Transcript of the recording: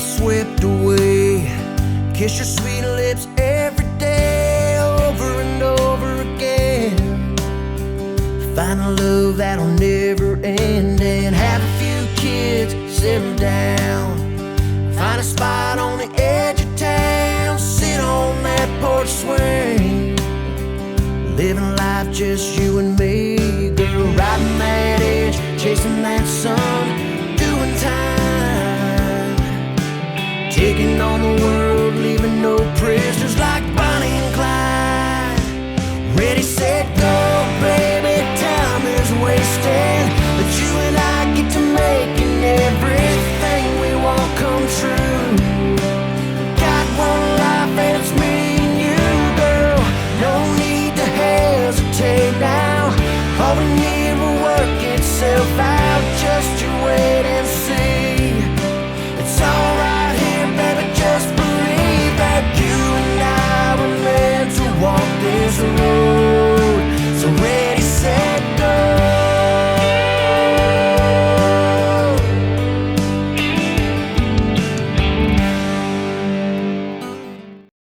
get swept away. Kiss your sweet lips every day, over and over again. Find a love that'll never end, and have a few kids, settle down. Find a spot on the edge of town, sit on that porch swing, living life just you and me. Girl, riding that edge, chasing that sun, doing time, taking on the world, leaving no prisoners, like Bonnie and Clyde. Ready, set, go, baby, time is wasting, but you and I get to making everything we want come true. Got one life and it's me and you, girl. No need to hesitate now. All we need will work itself out.